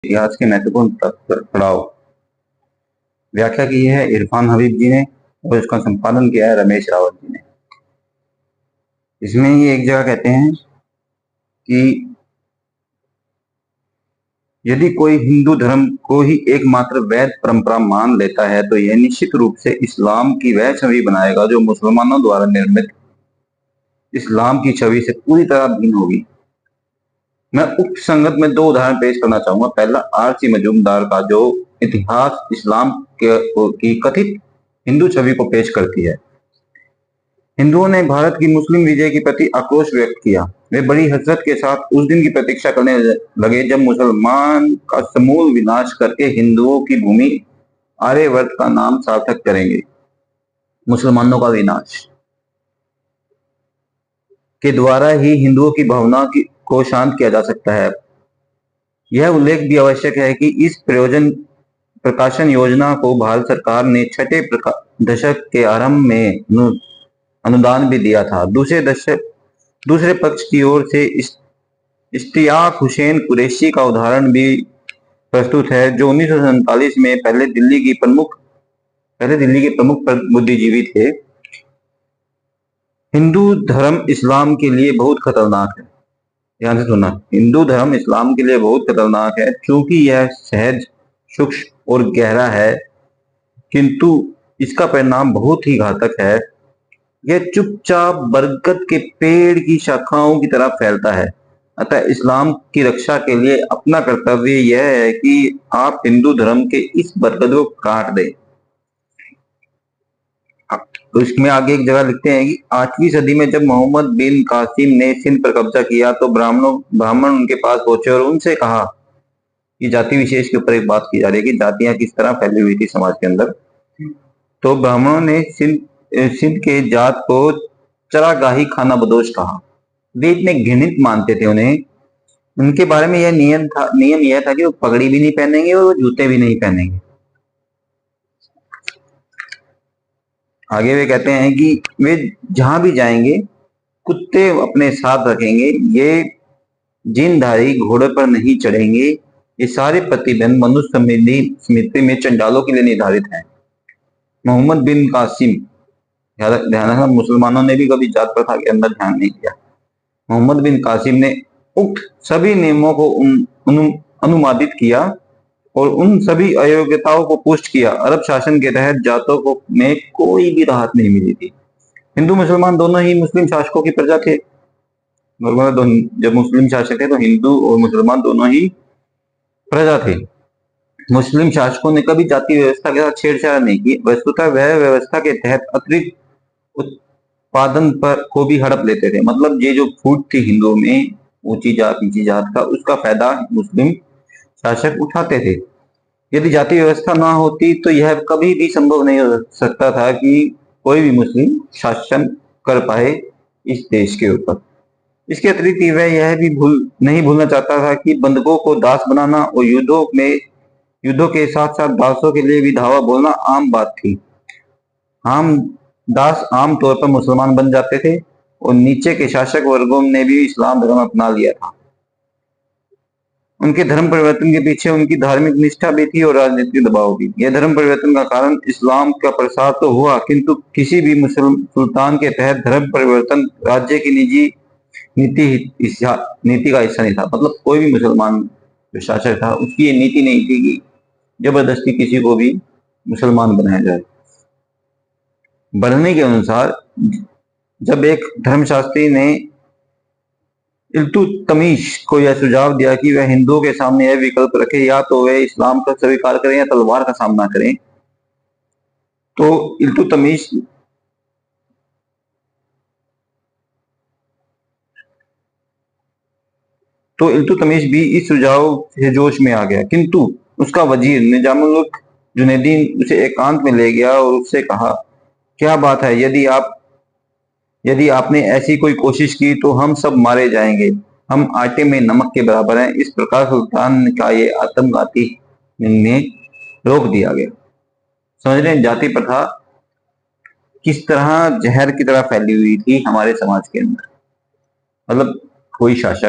इतिहास के महत्वपूर्ण पड़ाव। व्याख्या की है इरफान हबीब जी ने और इसका संपादन किया है रमेश रावत जी ने। इसमें ये एक जगह कहते हैं कि यदि कोई हिंदू धर्म को ही एकमात्र वैध परंपरा मान लेता है तो यह निश्चित रूप से इस्लाम की वह छवि बनाएगा जो मुसलमानों द्वारा निर्मित इस्लाम की छवि से पूरी तरह भिन्न होगी। मैं उक्त संगत में दो उदाहरण पेश करना चाहूंगा। पहला आरसी मजूमदार का जो इतिहास इस्लाम की कथित हिंदू छवि को पेश करती है। हिंदुओं ने भारत की मुस्लिम विजय के प्रति आक्रोश व्यक्त किया। वे बड़ी हसरत के साथ उस दिन की प्रतीक्षा करने लगे जब मुसलमान का समूल विनाश करके हिंदुओं की भूमि आर्यवर्त का नाम सार्थक करेंगे। मुसलमानों का विनाश के द्वारा ही हिंदुओं की भावना को शांत किया जा सकता है। यह उल्लेख भी आवश्यक है कि इस प्रकाशन योजना को भारत सरकार ने छठे दशक के आरंभ में अनुदान भी दिया था। दूसरे पक्ष की ओर से इश्तियाक हुसैन कुरैशी का उदाहरण भी प्रस्तुत है, जो 1947 में पहले दिल्ली के प्रमुख बुद्धिजीवी थे। हिंदू धर्म इस्लाम के लिए बहुत खतरनाक है। ध्यान से सुनना, हिंदू धर्म इस्लाम के लिए बहुत खतरनाक है क्योंकि यह सहज, सूक्ष्म और गहरा है, किंतु इसका परिणाम बहुत ही घातक है। यह चुपचाप बरगद के पेड़ की शाखाओं की तरह फैलता है। अतः इस्लाम की रक्षा के लिए अपना कर्तव्य यह है कि आप हिंदू धर्म के इस बरगद को काट दें। तो इसमें आगे एक जगह लिखते हैं कि 8वीं सदी में जब मोहम्मद बिन कासिम ने सिंध पर कब्जा किया तो ब्राह्मण उनके पास पहुंचे और उनसे कहा कि जाति विशेष के ऊपर एक बात की जा रही है कि जातियां किस तरह फैली हुई थी समाज के अंदर। तो ब्राह्मणों ने सिंध के जात को चरागाही खाना बदोश कहा। वे इतने घृणित मानते थे उन्हें। उनके बारे में यह नियम यह था कि वो पगड़ी भी नहीं पहनेंगे और वो जूते भी नहीं पहनेंगे। आगे वे कहते हैं कि वे जहां भी जाएंगे कुत्ते अपने साथ रखेंगे, ये जिनधारी घोड़े पर नहीं चढ़ेंगे। ये सारे प्रतिबंध मनुष्य स्मृति में चंडालों के लिए निर्धारित हैं। मोहम्मद बिन कासिम, ध्यान रखना, मुसलमानों ने भी कभी जात प्रथा के अंदर ध्यान नहीं दिया। मोहम्मद बिन कासिम ने उक्त सभी नियमों को अनुमादित किया और उन सभी अयोग्यताओं को पुष्ट किया। अरब शासन के तहत जातों को में कोई भी राहत नहीं मिली थी। हिंदू मुसलमान दोनों ही मुस्लिम शासकों की प्रजा थे। जब मुस्लिम शासक थे तो हिंदू और मुसलमान दोनों ही प्रजा थे। मुस्लिम शासकों ने कभी जाति व्यवस्था के साथ छेड़छाड़ नहीं की। वस्तुतः वह व्यवस्था के तहत अतिरिक्त उत्पादन पर को भी हड़प लेते थे। मतलब ये जो फूट थी हिंदुओं में ऊंची जात नीची जात का, उसका फायदा मुस्लिम शासक उठाते थे। यदि जाति व्यवस्था ना होती तो यह कभी भी संभव नहीं हो सकता था कि कोई भी मुस्लिम शासन कर पाए इस देश के ऊपर। इसके अतिरिक्त वह यह भी नहीं भूलना चाहता था कि बंधकों को दास बनाना और युद्धों के साथ साथ दासों के लिए भी धावा बोलना आम बात थी। दास आम तौर पर मुसलमान बन जाते थे और नीचे के शासक वर्गों ने भी इस्लाम धर्म अपना लिया था। उनके धर्म परिवर्तन के पीछे उनकी धार्मिक निष्ठा भी थी और राजनीतिक दबाव भी। यह धर्म परिवर्तन का कारण इस्लाम का प्रसार तो हुआ, किंतु किसी भी मुस्लिम सुल्तान के तहत धर्म परिवर्तन राज्य की निजी नीति का हिस्सा नहीं था। मतलब कोई भी मुसलमान जो शासक था उसकी ये नीति नहीं थी कि जबरदस्ती किसी को भी मुसलमान बनाया जाए। बढ़ने के अनुसार जब एक धर्मशास्त्री ने इल्तुतमिश को यह सुझाव दिया कि वह हिंदुओं के सामने यह विकल्प रखे, या तो वे इस्लाम का स्वीकार करें या तलवार का सामना करें, तो इल्तुतमिश भी इस सुझाव से जोश में आ गया। किंतु उसका वजीर निजामुल मुल्क जुनैदीन उसे एकांत में ले गया और उससे कहा, क्या बात है, यदि आपने ऐसी कोई कोशिश की तो हम सब मारे जाएंगे। हम आटे में नमक के बराबर हैं। इस प्रकार सुल्तान का ये आत्मघाती निर्णय रोक दिया गया। समझ रहे हैं जाति प्रथा किस तरह जहर की तरह फैली हुई थी हमारे समाज के अंदर। मतलब कोई शासक